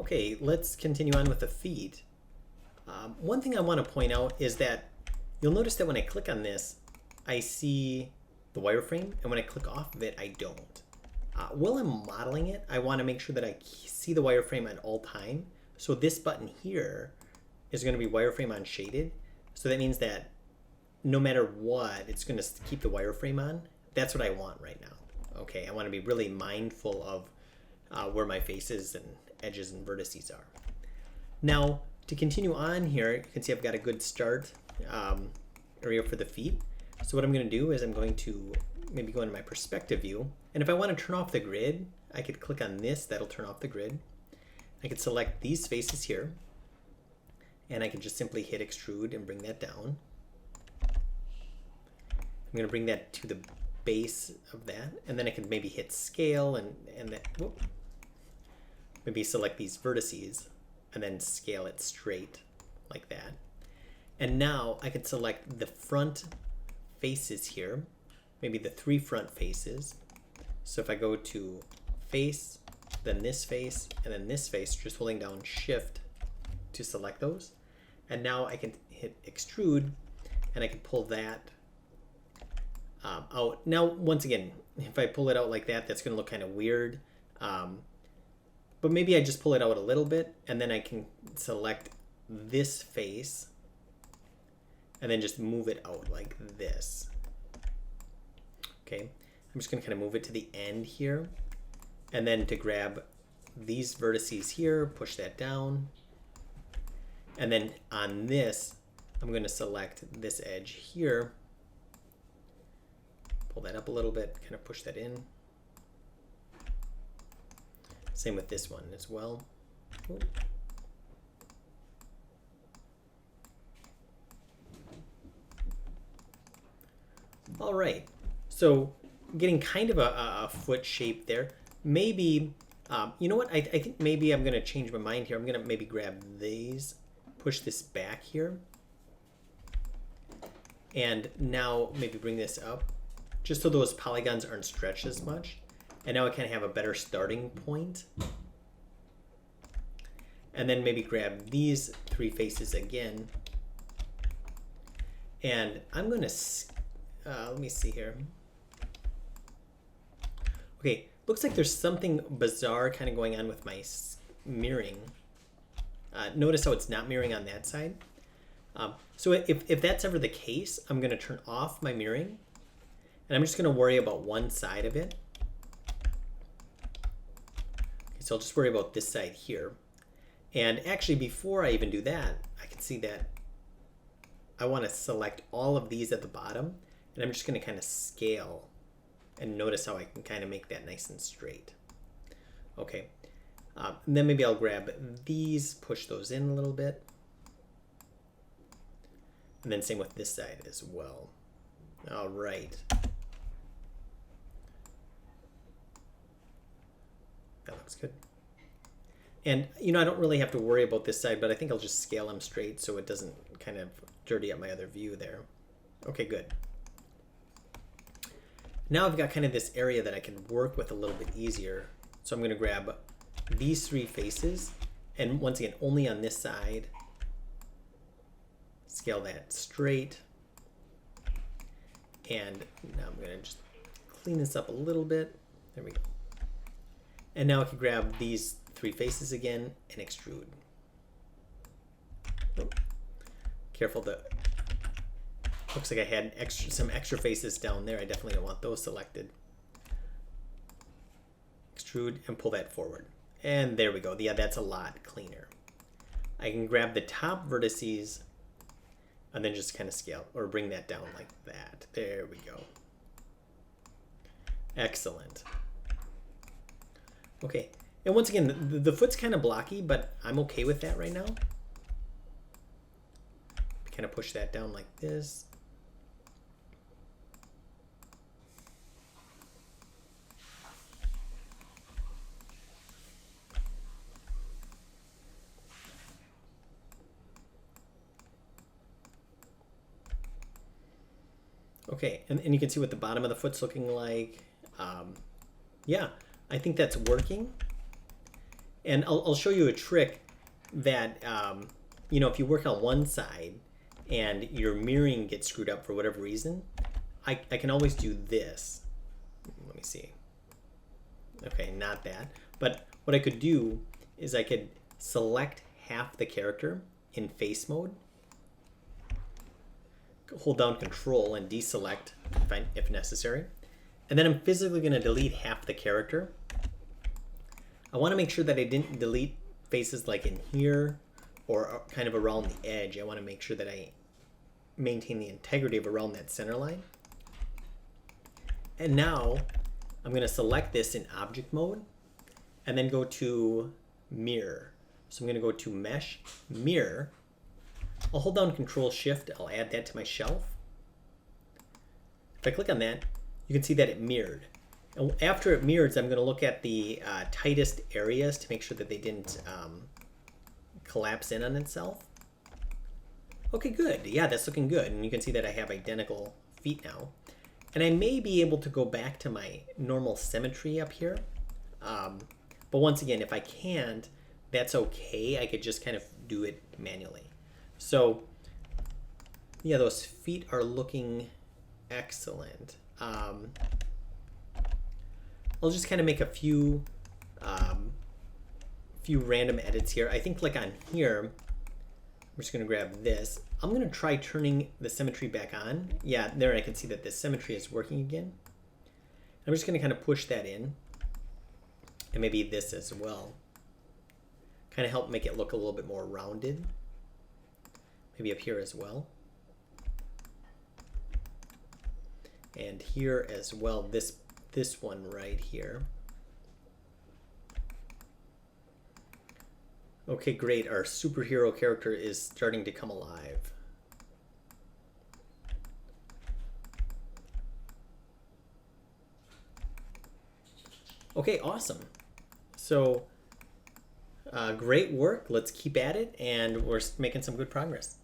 Okay, let's continue on with the feet. One thing I want to point out is that you'll notice that when I click on this, I see the wireframe, and when I click off of it, I don't. While I'm modeling it, I want to make sure that I see the wireframe at all time. So this button here is going to be wireframe on shaded. So that means that no matter what, it's going to keep the wireframe on. That's what I want right now. Okay, I want to be really mindful of where my faces and edges and vertices are. Now, to continue on here, you can see I've got a good start area for the feet. So what I'm going to do is I'm going to maybe go into my perspective view. And if I want to turn off the grid, I could click on this. That'll turn off the grid. I could select these faces here. And I can just simply hit extrude and bring that down. I'm going to bring that to the base of that. And then I can maybe hit scale and that, whoop, maybe select these vertices and then scale it straight like that. And now I could select the front faces here, maybe the 3 front faces. So if I go to face, then this face, and then this face, just holding down shift to select those. And now I can hit extrude and I can pull that out. Now, once again, if I pull it out like that, that's going to look kind of weird. But maybe I just pull it out a little bit and then I can select this face and then just move it out like this. Okay, I'm just going to kind of move it to the end here. And then to grab these vertices here, push that down. And then on this, I'm going to select this edge here. Pull that up a little bit, kind of push that in. Same with this one as well. Ooh. All right, so getting kind of a foot shape there. Maybe, you know what? I think maybe I'm going to change my mind here. I'm going to maybe grab these, push this back here, and now maybe bring this up, just so those polygons aren't stretched as much. And now I kind of have a better starting point. And then maybe grab these 3 faces again. And I'm going to, let me see here. Okay, looks like there's something bizarre kind of going on with my mirroring. Notice how it's not mirroring on that side. So if that's ever the case, I'm going to turn off my mirroring. And I'm just going to worry about one side of it. So I'll just worry about this side here. And actually, before I even do that, I can see that I want to select all of these at the bottom. And I'm just going to kind of scale. And notice how I can kind of make that nice and straight. Okay. And then maybe I'll grab these, push those in a little bit. And then same with this side as well. All right. That looks good. And, you know, I don't really have to worry about this side, but I think I'll just scale them straight so it doesn't kind of dirty up my other view there. Okay, good. Now I've got kind of this area that I can work with a little bit easier. So I'm going to grab these 3 faces, and once again, only on this side. Scale that straight. And now I'm going to just clean this up a little bit. There we go. And now I can grab these 3 faces again and extrude. Oh, careful, looks like I had some extra faces down there. I definitely don't want those selected. Extrude and pull that forward. And there we go. Yeah, that's a lot cleaner. I can grab the top vertices and then just kind of scale or bring that down like that. There we go. Excellent. Okay, and once again, the foot's kind of blocky, but I'm okay with that right now. Kind of push that down like this. Okay, and you can see what the bottom of the foot's looking like. Yeah, I think that's working. And I'll show you a trick that, you know, if you work on one side and your mirroring gets screwed up for whatever reason, I can always do this. Let me see. Okay, not that. But what I could do is I could select half the character in face mode, hold down Control and deselect if necessary, and then I'm physically going to delete half the character. I want to make sure that I didn't delete faces like in here or kind of around the edge. I want to make sure that I maintain the integrity of around that center line. And now I'm going to select this in object mode and then go to mirror. So I'm going to go to mesh, mirror. I'll hold down Control Shift. I'll add that to my shelf. If I click on that, you can see that it mirrored. And after it mirrors, I'm going to look at the tightest areas to make sure that they didn't collapse in on itself. Okay, good. Yeah, that's looking good. And you can see that I have identical feet now. And I may be able to go back to my normal symmetry up here. But once again, if I can't, that's okay. I could just kind of do it manually. So yeah, those feet are looking excellent. I'll just kind of make a few random edits here. I think like on here, I'm just going to grab this. I'm going to try turning the symmetry back on. Yeah, there I can see that the symmetry is working again. I'm just going to kind of push that in. And maybe this as well. Kind of help make it look a little bit more rounded. Maybe up here as well. And here as well, this one right here. Okay, great. Our superhero character is starting to come alive. Okay, awesome. So great work. Let's keep at it, and we're making some good progress.